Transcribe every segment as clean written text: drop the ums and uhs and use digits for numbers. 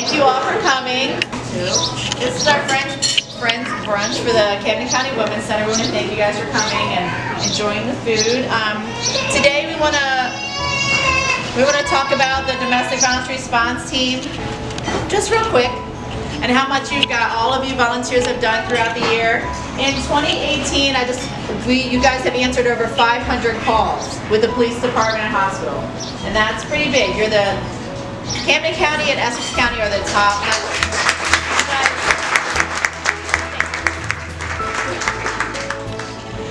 Thank you all for coming. This is our friends brunch for the Camden County Women's Center. We want to thank you guys for coming and enjoying the food. Today we want to talk about the domestic violence response team, just real quick, and how much all of you volunteers have done throughout the year. In 2018, you guys have answered over 500 calls with the police department and hospital, and that's pretty big. You're the Camden County and Essex County are the top.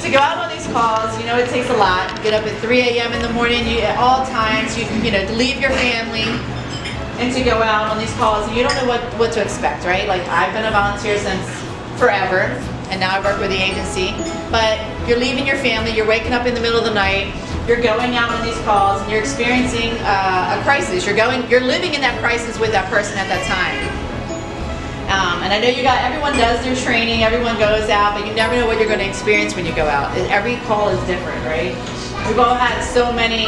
To go out on these calls, you know it takes a lot. You get up at 3 a.m. in the morning, at all times, to leave your family and to go out on these calls, and you don't know what to expect, right? Like, I've been a volunteer since forever, and now I work with the agency, but you're leaving your family, you're waking up in the middle of the night, you're going out on these calls, and you're experiencing a crisis. You're living in that crisis with that person at that time. And I know everyone does their training, everyone goes out, but you never know what you're going to experience when you go out. Every call is different, right? We've all had so many,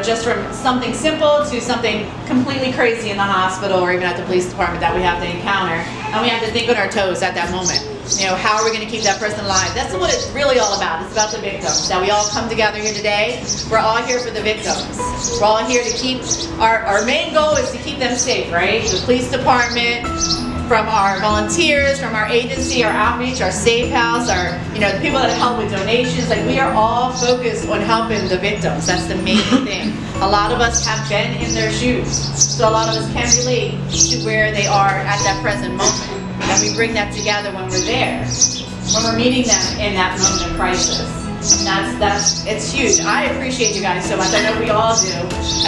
just from something simple to something completely crazy in the hospital or even at the police department that we have to encounter. And we have to think on our toes at that moment. How are we going to keep that person alive? That's what it's really all about. It's about the victims. That we all come together here today. We're all here for the victims. We're all here to keep, our main goal is to keep them safe, right? The police department, from our volunteers, from our agency, our outreach, our safe house, the people that help with donations. Like, we are all focused on helping the victims. That's the main thing. A lot of us have been in their shoes, so a lot of us can relate to where they are at that present moment. And we bring that together when we're there, when we're meeting them in that moment of crisis. It's huge. I appreciate you guys so much. I know we all do.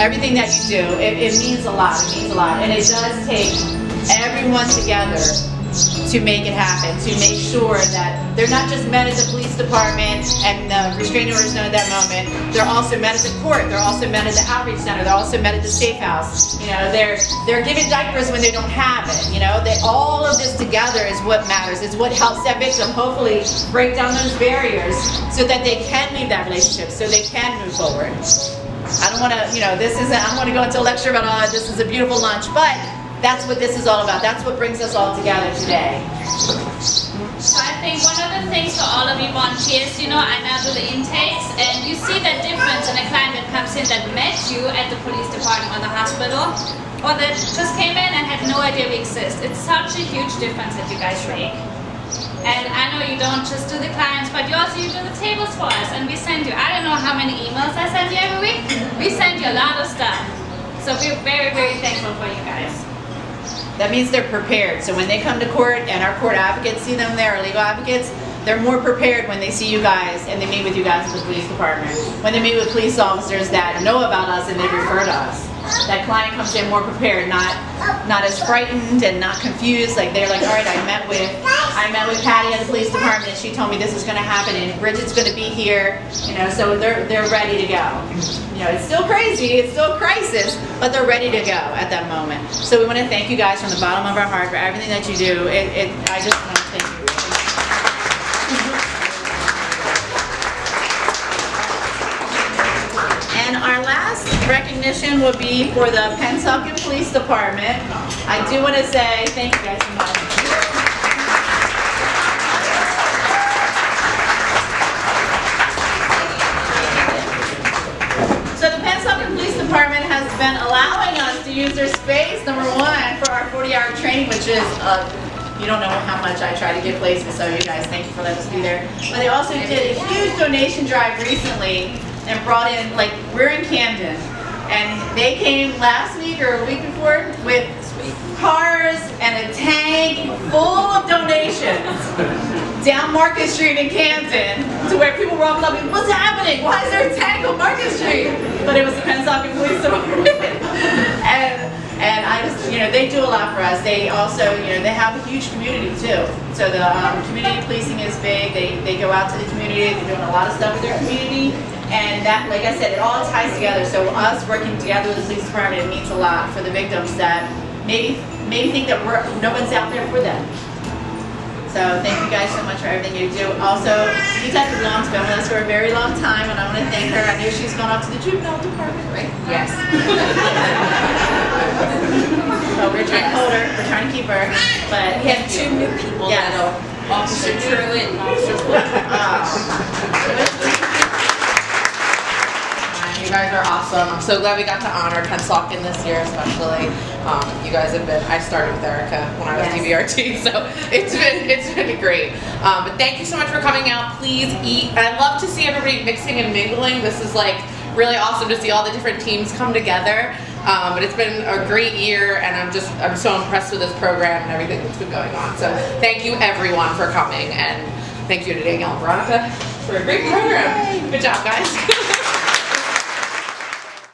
Everything that you do, it means a lot. It means a lot. And it does take everyone together to make it happen, to make sure that they're not just met at the police department and the restraining orders done at that moment. They're also met at the court. They're also met at the outreach center. They're also met at the safe house. They're given diapers when they don't have it. That all of this together is what matters. It's what helps that victim hopefully break down those barriers so that they can leave that relationship, so they can move forward. I don't want to, I don't want to go into a lecture about this is a beautiful lunch, but that's what this is all about. That's what brings us all together today. So I think one of the things for all of you volunteers, I now do the intakes, and you see that difference in a client that comes in that met you at the police department or the hospital, or that just came in and had no idea we exist. It's such a huge difference that you guys make. And I know you don't just do the clients, but you do the tables for us, and we send you, I don't know how many emails I send you every week. We send you a lot of stuff. So we're very, very thankful for you guys. That means they're prepared. So when they come to court and our court advocates see them there, our legal advocates, they're more prepared when they see you guys and they meet with you guys at the police department. When they meet with police officers that know about us and they refer to us. That client comes in more prepared, not as frightened and not confused. Like, they're like, all right, I met with Patty at the police department and she told me this is going to happen and Bridget's going to be here. So they're ready to go. It's still crazy, it's still a crisis, but they're ready to go at that moment. So we want to thank you guys from the bottom of our heart for everything that you do. I just want to thank you. And our last recognition will be for the Pennsauken Police Department. I do want to say thank you guys so much. So the Pennsauken Police Department has been allowing us to use their space, number one, for our 40-hour training, which is you don't know how much I try to get places, so you guys, thank you for letting us be there. But they also did a huge donation drive recently and brought in, we're in Camden, and they came last week or a week before with cars and a tank full of donations down Market Street in Camden to where people were all like, what's happening? Why is there a tank on Market Street? But it was the Pennsauken Police Department. And I just, they do a lot for us. They also, they have a huge community too. So the community policing is big. They go out to the community. They're doing a lot of stuff with their community. And that, like I said, it all ties together. So us working together with the police department, it means a lot for the victims that maybe think that no one's out there for them. So thank you guys so much for everything you do. Also, Detective Long's been with us for a very long time, and I want to thank her. I know she's gone off to the juvenile department, right? Yes. So we're trying to hold her. We're trying to keep her. But We have 2 new people Yes. that'll, Officer Truitt and Officer You guys are awesome. I'm so glad we got to honor Pennsauken this year, especially. You guys have been. I started with Erica when I was DVRT, so it's been great. But thank you so much for coming out. Please eat. And I love to see everybody mixing and mingling. This is like really awesome to see all the different teams come together. But it's been a great year, and I'm so impressed with this program and everything that's been going on. So thank you everyone for coming, and thank you to Danielle and Veronica for a great program. Good job, guys.